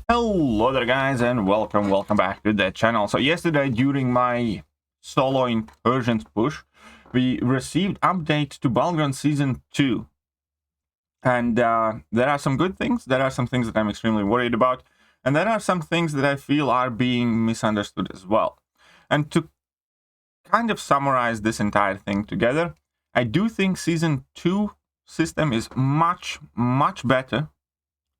Hello there guys, and welcome back to the channel. So yesterday during my solo incursions push, we received updates to Battlegrounds Season 2. And there are some good things, there are some things that I'm extremely worried about, and there are some things that I feel are being misunderstood as well. And to kind of summarize this entire thing together, I do think Season 2 system is much better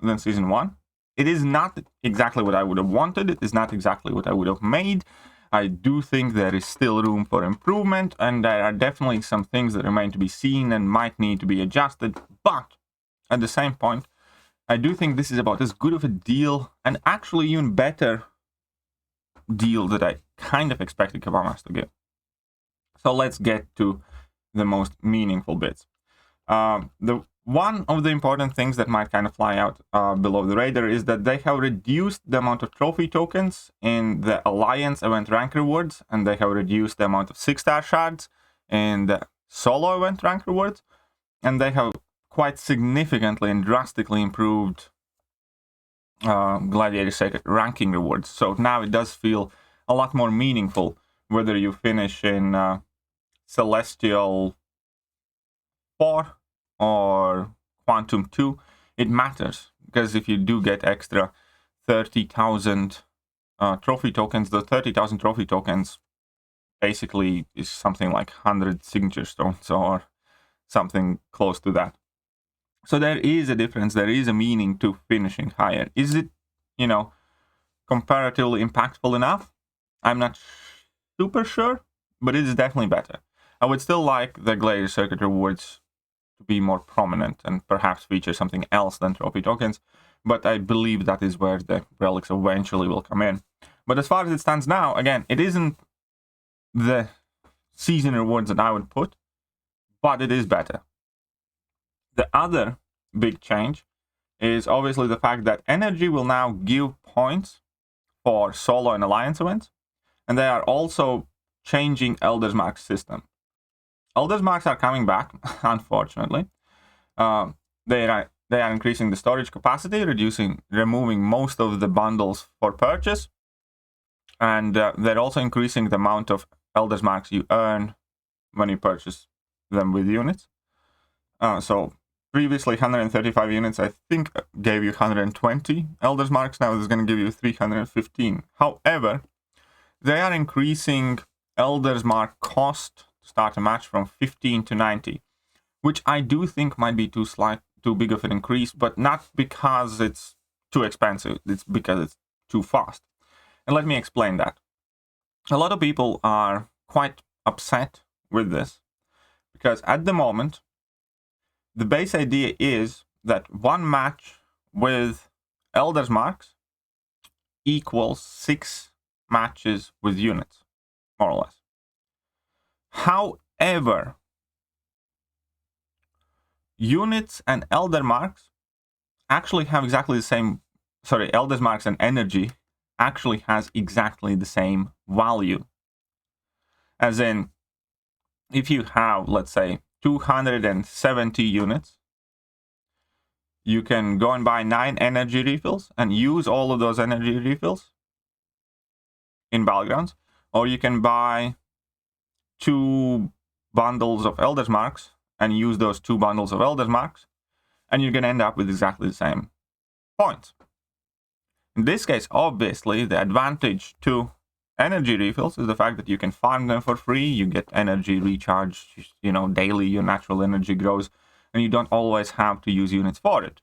than Season 1. It is not exactly what I would have wanted. It is not exactly what I would have made. I do think there is still room for improvement, and there are definitely some things that remain to be seen and might need to be adjusted. But at the same point, I do think this is about as good of a deal, and actually even better deal that I kind of expected Kabamas to give. So let's get to the most meaningful bits. One of the important things that might kind of fly out below the radar is that they have reduced the amount of trophy tokens in the Alliance event rank rewards, and they have reduced the amount of 6-star shards in the solo event rank rewards, and they have quite significantly and drastically improved Gladiator Sacred ranking rewards. So now it does feel a lot more meaningful whether you finish in Celestial 4 or Quantum 2. It matters, because if you do get extra 30,000 trophy tokens, the 30,000 trophy tokens basically is something like 100 signature stones or something close to that. So there is a difference, there is a meaning to finishing higher. Is it, comparatively impactful enough? I'm not super sure, but it is definitely better. I would still like the Gladiator Circuit rewards to be more prominent and perhaps feature something else than trophy tokens, but I believe that is where the relics eventually will come in. But as far as it stands now, again, it isn't the season rewards that I would put, but it is better. The other big change is obviously the fact that Energy will now give points for solo and alliance events, and they are also changing Elder's Mark system. Elder's Marks are coming back, unfortunately. They are increasing the storage capacity, removing most of the bundles for purchase, and they're also increasing the amount of Elder's Marks you earn when you purchase them with units. So previously 135 units, I think, gave you 120 Elder's Marks. Now it's going to give you 315. However, they are increasing Elder's Mark cost to start a match from 15 to 90, which I do think might be too big of an increase, but not because it's too expensive, it's because it's too fast. And let me explain that. A lot of people are quite upset with this, because at the moment, the base idea is that one match with Elder's Marks equals 6 matches with units, more or less. However, units and Elder Marks actually have exactly the same, Elder's Marks and Energy actually has exactly the same value. As in, if you have, let's say, 270 units, you can go and buy 9 energy refills and use all of those energy refills in Battlegrounds, or you can buy 2 bundles of Elder's Marks and use those 2 bundles of Elder's Marks, and you're going to end up with exactly the same points. In this case, obviously, the advantage to energy refills is the fact that you can farm them for free, you get energy recharge, daily, your natural energy grows, and you don't always have to use units for it.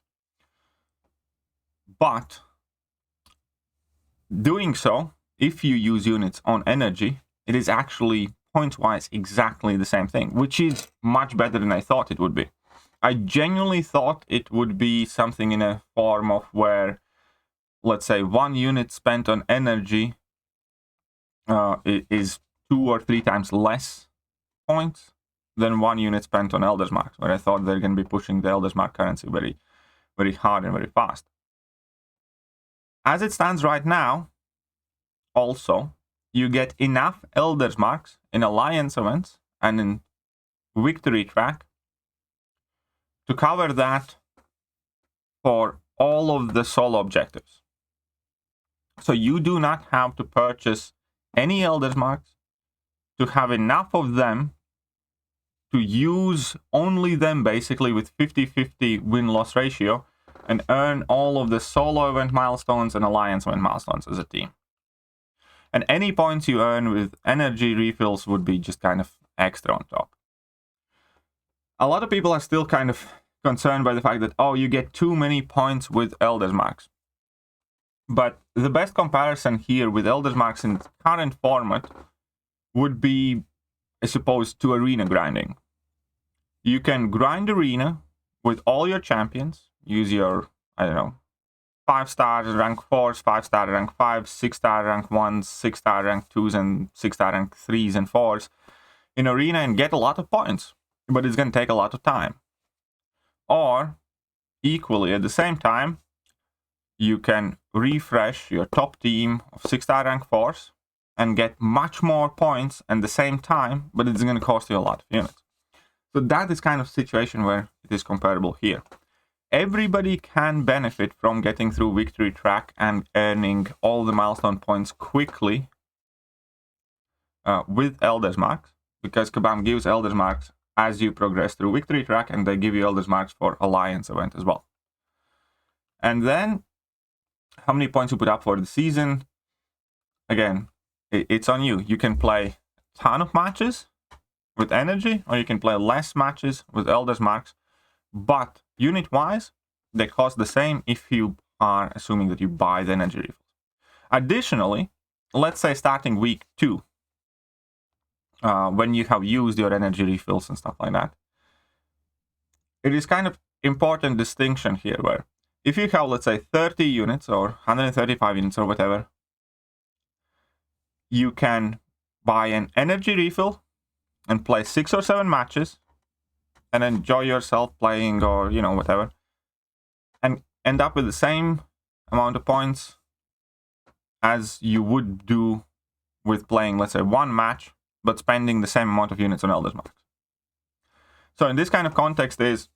But doing so, if you use units on energy, it is actually points-wise exactly the same thing, which is much better than I thought it would be. I genuinely thought it would be something in a form of where, let's say, 1 unit spent on energy is 2 or 3 times less points than 1 unit spent on Elder's Marks, where I thought they're going to be pushing the Elder's Mark currency very, very hard and very fast. As it stands right now, also, you get enough Elder's Marks in Alliance events and in Victory Track to cover that for all of the solo objectives. So you do not have to purchase any Elder's Marks to have enough of them to use only them basically with 50-50 win-loss ratio and earn all of the solo event milestones and alliance event milestones as a team. And any points you earn with energy refills would be just kind of extra on top. A lot of people are still kind of concerned by the fact that, oh, you get too many points with Elder's Marks. But the best comparison here with Elder's Marks in current format would be, I suppose, to arena grinding. You can grind arena with all your champions, use your, I don't know, 5-star rank 4s, 5-star rank 5s, 6-star rank 1s, 6-star rank 2s, and 6-star rank 3s and 4s in arena and get a lot of points, but it's going to take a lot of time. Or, equally at the same time, you can refresh your top team of 6-star rank 4s and get much more points at the same time, but it's going to cost you a lot of units. So that is kind of situation where it is comparable here. Everybody can benefit from getting through victory track and earning all the milestone points quickly with Elder's Marks, because Kabam gives Elder's Marks as you progress through victory track, and they give you Elder's Marks for Alliance event as well. And then, how many points you put up for the season? Again, it's on you. You can play a ton of matches with energy, or you can play less matches with Elder's Marks, but unit-wise, they cost the same if you are assuming that you buy the energy refills. Additionally, let's say starting week 2, when you have used your energy refills and stuff like that, it is kind of important distinction here where if you have, let's say, 30 units or 135 units or whatever, you can buy an energy refill and play 6 or 7 matches and enjoy yourself playing, or, you know, whatever, and end up with the same amount of points as you would do with playing, let's say, 1 match, but spending the same amount of units on Elder's Marks. So in this kind of context is,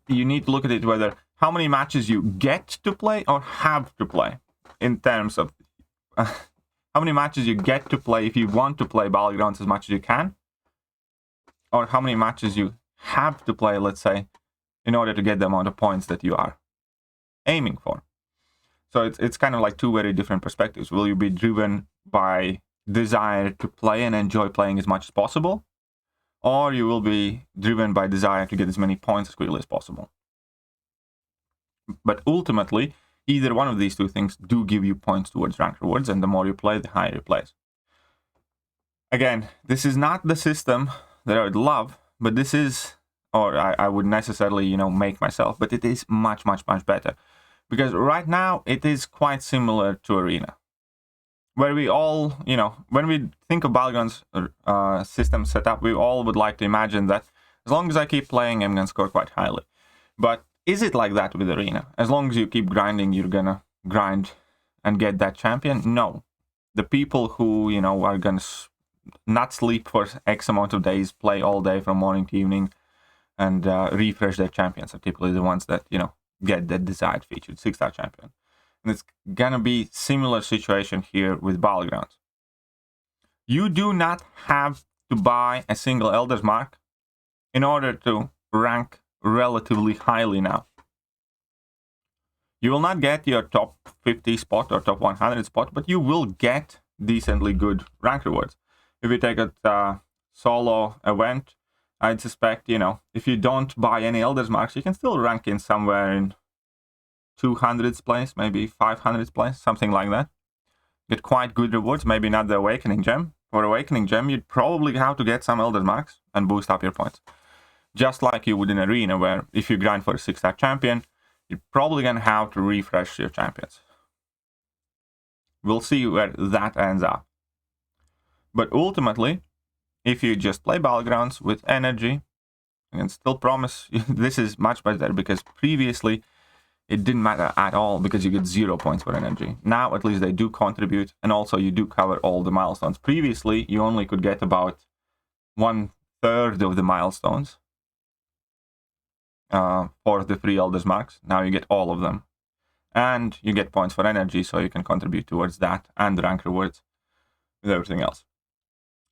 you need to look at it whether how many matches you get to play or have to play, in terms of how many matches you get to play if you want to play Battlegrounds as much as you can, or how many matches you have to play, let's say, in order to get the amount of points that you are aiming for. So it's kind of like two very different perspectives. Will you be driven by desire to play and enjoy playing as much as possible, or you will be driven by desire to get as many points as quickly as possible? But ultimately, either one of these two things do give you points towards rank rewards, and the more you play, the higher you play. Again, this is not the system that I would love, but this is, or I would necessarily, you know, make myself, but it is much, much, much better. Because right now, it is quite similar to Arena, where we all, you know, when we think of Battlegrounds system setup, we all would like to imagine that as long as I keep playing, I'm going to score quite highly. But is it like that with Arena? As long as you keep grinding, you're going to grind and get that champion? No. The people who, you know, are going to not sleep for X amount of days, play all day from morning to evening, and refresh their champions are typically the ones that, you know, get the desired featured 6-star champion. And it's gonna be similar situation here with Battlegrounds. You do not have to buy a single Elder's Mark in order to rank relatively highly now. You will not get your top 50 spot or top 100 spot, but you will get decently good rank rewards. If you take a solo event, I'd suspect, you know, if you don't buy any Elder's Marks, you can still rank in somewhere in 200th place, maybe 500th place, something like that. Get quite good rewards, maybe not the Awakening Gem. For Awakening Gem, you'd probably have to get some Elder's Marks and boost up your points. Just like you would in Arena, where if you grind for a 6-star champion, you're probably going to have to refresh your champions. We'll see where that ends up. But ultimately, if you just play Battlegrounds with energy, I can still promise you this is much better, because previously it didn't matter at all because you get 0 points for energy. Now at least they do contribute, and also you do cover all the milestones. Previously you only could get about 1/3 of the milestones for the 3 Elder's Marks. Now you get all of them. And you get points for energy, so you can contribute towards that and rank rewards with everything else.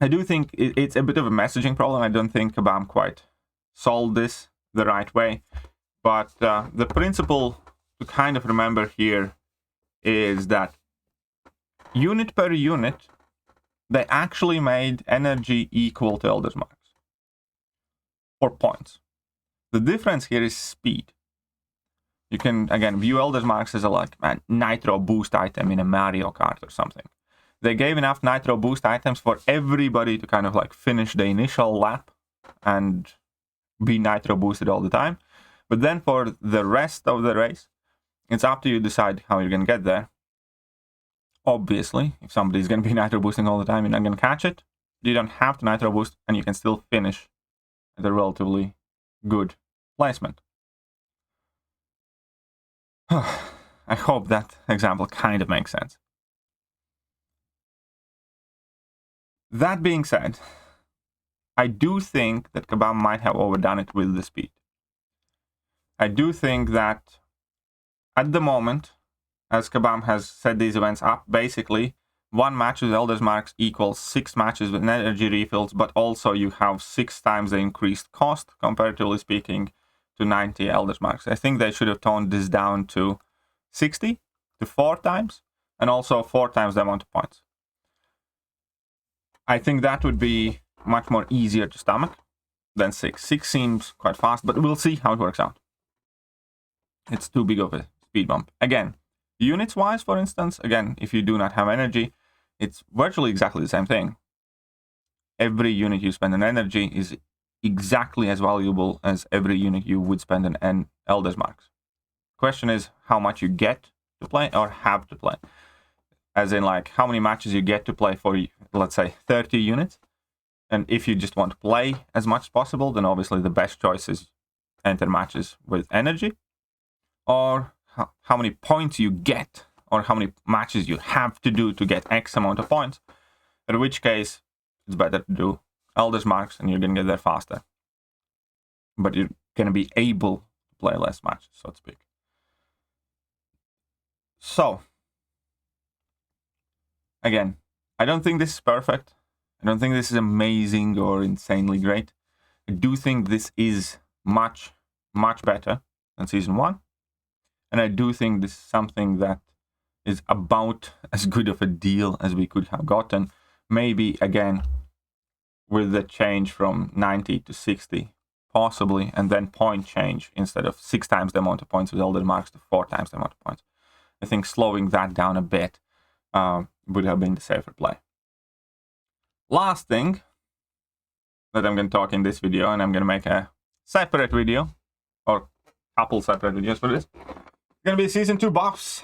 I do think it's a bit of a messaging problem. I don't think Kabam quite solved this the right way. But the principle to kind of remember here is that unit per unit, they actually made energy equal to Elder's Marks. Or points. The difference here is speed. You can, again, view Elder's Marks as a nitro boost item in a Mario Kart or something. They gave enough nitro boost items for everybody to kind of finish the initial lap and be nitro boosted all the time. But then for the rest of the race, it's up to you to decide how you're going to get there. Obviously, if somebody's going to be nitro boosting all the time, you're not going to catch it. You don't have to nitro boost, and you can still finish at a relatively good placement. I hope that example kind of makes sense. That being said, I do think that Kabam might have overdone it with the speed. I do think that at the moment, as Kabam has set these events up, basically 1 match with Elder's Marks equals 6 matches with energy refills, but also you have 6 times the increased cost, comparatively speaking, to 90 Elder's Marks. I think they should have toned this down to 60, to 4 times, and also 4 times the amount of points. I think that would be much more easier to stomach than 6. 6 seems quite fast, but we'll see how it works out. It's too big of a speed bump. Again, units-wise, for instance, again, if you do not have energy, it's virtually exactly the same thing. Every unit you spend on energy is exactly as valuable as every unit you would spend on Elder's Marks. Question is how much you get to play or have to play. As in, how many matches you get to play for, let's say, 30 units. And if you just want to play as much as possible, then obviously the best choice is enter matches with energy. Or how many points you get, or how many matches you have to do to get X amount of points. In which case, it's better to do Elder's Marks, and you're going to get there faster. But you're going to be able to play less matches, so to speak. So, again, I don't think this is perfect. I don't think this is amazing or insanely great. I do think this is much, much better than Season 1. And I do think this is something that is about as good of a deal as we could have gotten. Maybe, again, with the change from 90 to 60, possibly, and then point change instead of 6 times the amount of points with Elder's Marks to 4 times the amount of points. I think slowing that down a bit would have been the safer play. Last thing that I'm going to talk in this video, and I'm going to make a separate video, or couple separate videos for this, going to be Season 2 buffs.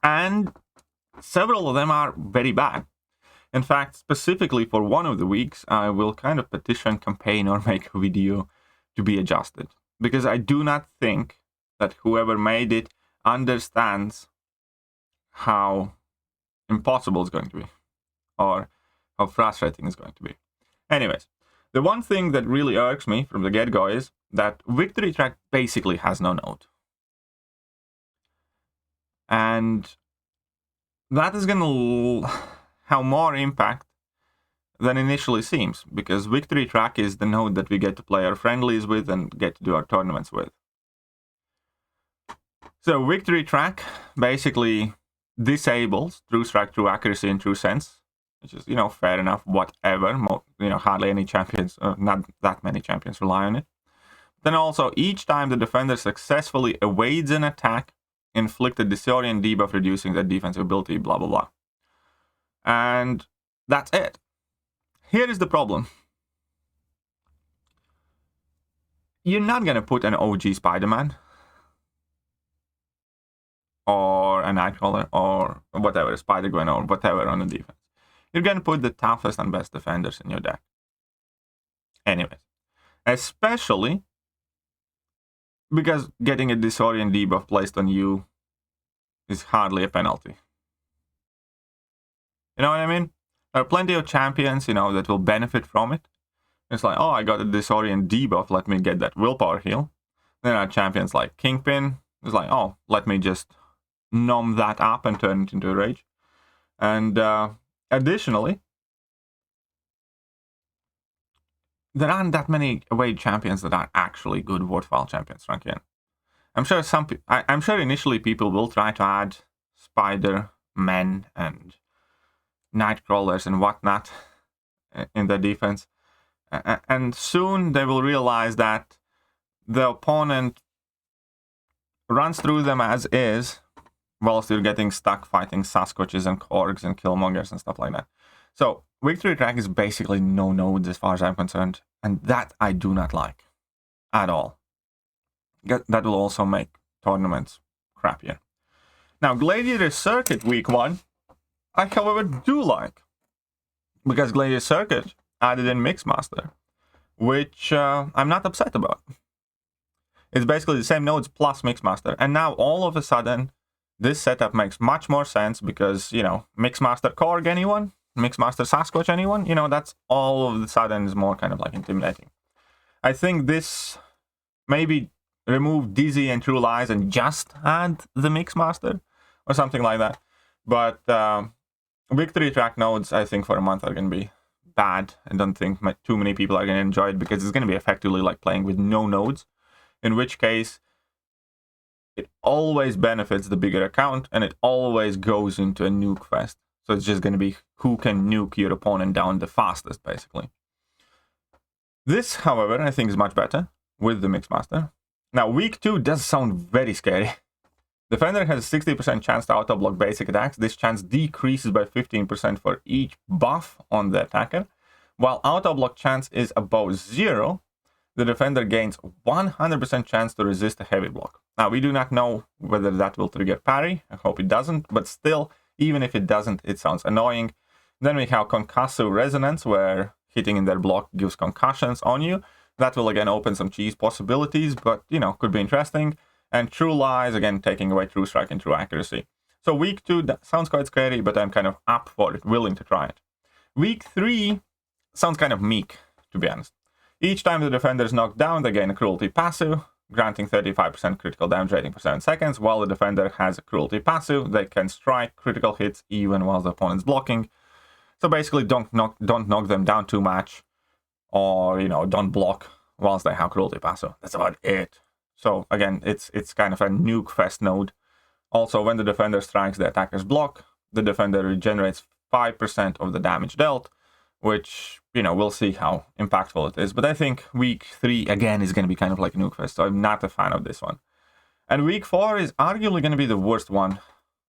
And several of them are very bad. In fact, specifically for one of the weeks, I will kind of petition, campaign, or make a video to be adjusted. Because I do not think that whoever made it understands how impossible it's going to be. Or how frustrating it's going to be. Anyways, the one thing that really irks me from the get-go is that Victory Track basically has no node. And that is going to have more impact than initially seems, because Victory Track is the node that we get to play our friendlies with and get to do our tournaments with. So Victory Track basically disables True Strike, True Accuracy, and True Sense, which is, fair enough, whatever. Hardly any champions, not that many champions rely on it. Then also, each time the defender successfully evades an attack, inflict a disorient debuff reducing their defensive ability, blah, blah, blah. And that's it. Here is the problem. You're not going to put an OG Spider-Man or a Nightcrawler or whatever, a Spider-Gwen or whatever on the defense. You're going to put the toughest and best defenders in your deck. Anyways, especially because getting a disorient debuff placed on you is hardly a penalty. You know what I mean? There are plenty of champions, that will benefit from it. It's like, oh, I got a disorient debuff, let me get that willpower heal. Then there are champions like Kingpin. It's like, oh, let me just numb that up and turn it into a rage. And additionally, there aren't that many away champions that are actually good worthwhile champions, Rankian. I'm sure I'm sure initially people will try to add Spider-Men and Nightcrawlers and whatnot in their defense. And soon they will realize that the opponent runs through them as is, whilst you're getting stuck fighting Sasquatches and Korgs and Killmongers and stuff like that. So, victory track is basically no nodes as far as I'm concerned, and that I do not like at all. That will also make tournaments crappier. Now, Gladiator Circuit Week 1, I however do like, because Gladiator Circuit added in Mixmaster, which I'm not upset about. It's basically the same nodes plus Mixmaster, and now all of a sudden, this setup makes much more sense because, you know, Mixmaster Korg anyone? Mixmaster Sasquatch anyone? You know, that's all of a sudden is more kind of like intimidating. I think this maybe remove Dizzy and True Lies and just add the Mixmaster or something like that. But victory track nodes, I think for a month are going to be bad. I don't think too many people are going to enjoy it because it's going to be effectively like playing with no nodes, in which case it always benefits the bigger account and it always goes into a nuke fest. So it's just going to be who can nuke your opponent down the fastest, basically. This, however, I think is much better with the Mixmaster. Now, week 2 does sound very scary. Defender has a 60% chance to auto-block basic attacks. This chance decreases by 15% for each buff on the attacker. While auto-block chance is above 0, the defender gains 100% chance to resist a heavy block. Now, we do not know whether that will trigger parry. I hope it doesn't, but still, even if it doesn't, it sounds annoying. Then we have Concussive Resonance, where hitting in their block gives concussions on you. That will again open some cheese possibilities, but, you know, could be interesting. And True Lies, again, taking away True Strike and True Accuracy. So week 2, that sounds quite scary, but I'm kind of up for it, willing to try it. Week 3 sounds kind of meek, to be honest. Each time the defender is knocked down, they gain a Cruelty passive, granting 35% critical damage rating for 7 seconds. While the defender has a Cruelty passive, they can strike critical hits even while the opponent's blocking. So basically, don't knock them down too much, or, you know, don't block whilst they have Cruelty passive. That's about it. So again, it's kind of a nuke fest node. Also, when the defender strikes the attacker's block, the defender regenerates 5% of the damage dealt, which, you know, we'll see how impactful it is. But I think week 3, again, is going to be kind of like a nuke fest, so I'm not a fan of this one. And week 4 is arguably going to be the worst one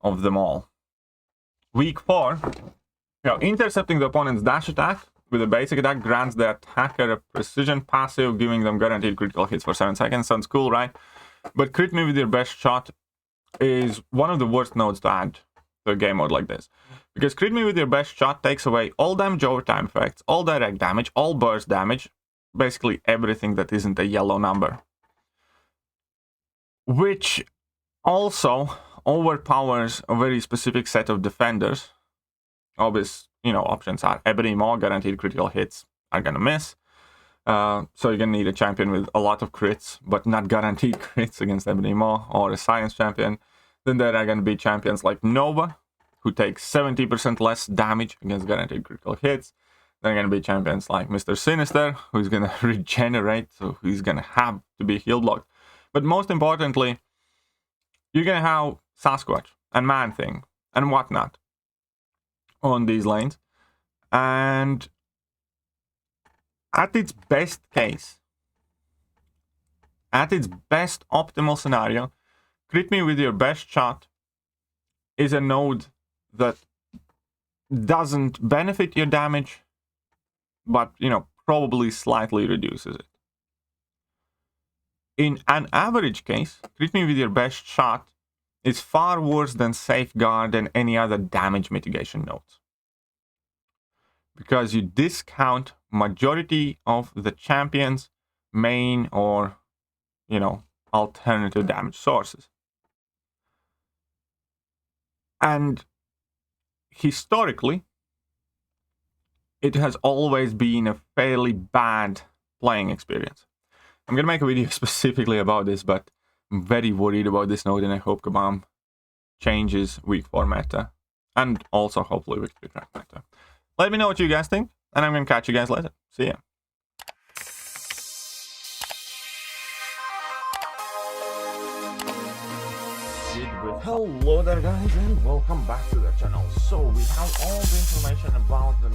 of them all. Week 4, you know, intercepting the opponent's dash attack with a basic attack grants the attacker a precision passive, giving them guaranteed critical hits for 7 seconds. Sounds cool, right? But crit me with your best shot is one of the worst nodes to add to a game mode like this. Because crit me with your best shot takes away all damage over time effects, all direct damage, all burst damage, basically everything that isn't a yellow number. Which also overpowers a very specific set of defenders. Obvious, you know, options are Ebony Maw, guaranteed critical hits are gonna miss. So you're gonna need a champion with a lot of crits, but not guaranteed crits against Ebony Maw, or a Science champion. Then there are gonna be champions like Nova, who takes 70% less damage against guaranteed critical hits. There are gonna be champions like Mr. Sinister, who's gonna regenerate, so he's gonna have to be heal blocked. But most importantly, you're gonna have Sasquatch and Man-Thing and whatnot on these lanes. And at its best case, at its best optimal scenario, crit me with your best shot is a node that doesn't benefit your damage, but, you know, probably slightly reduces it. In an average case, crit me with your best shot is far worse than Safeguard and any other damage mitigation nodes. Because you discount majority of the champion's main or, you know, alternative damage sources. And historically, it has always been a fairly bad playing experience. I'm going to make a video specifically about this, but I'm very worried about this node, and I hope Kabam changes week 4 meta. And also hopefully week 3 track meta. Let me know what you guys think, and I'm gonna catch you guys later. See ya. Hello there guys, and welcome back to the channel. So we have all the information about the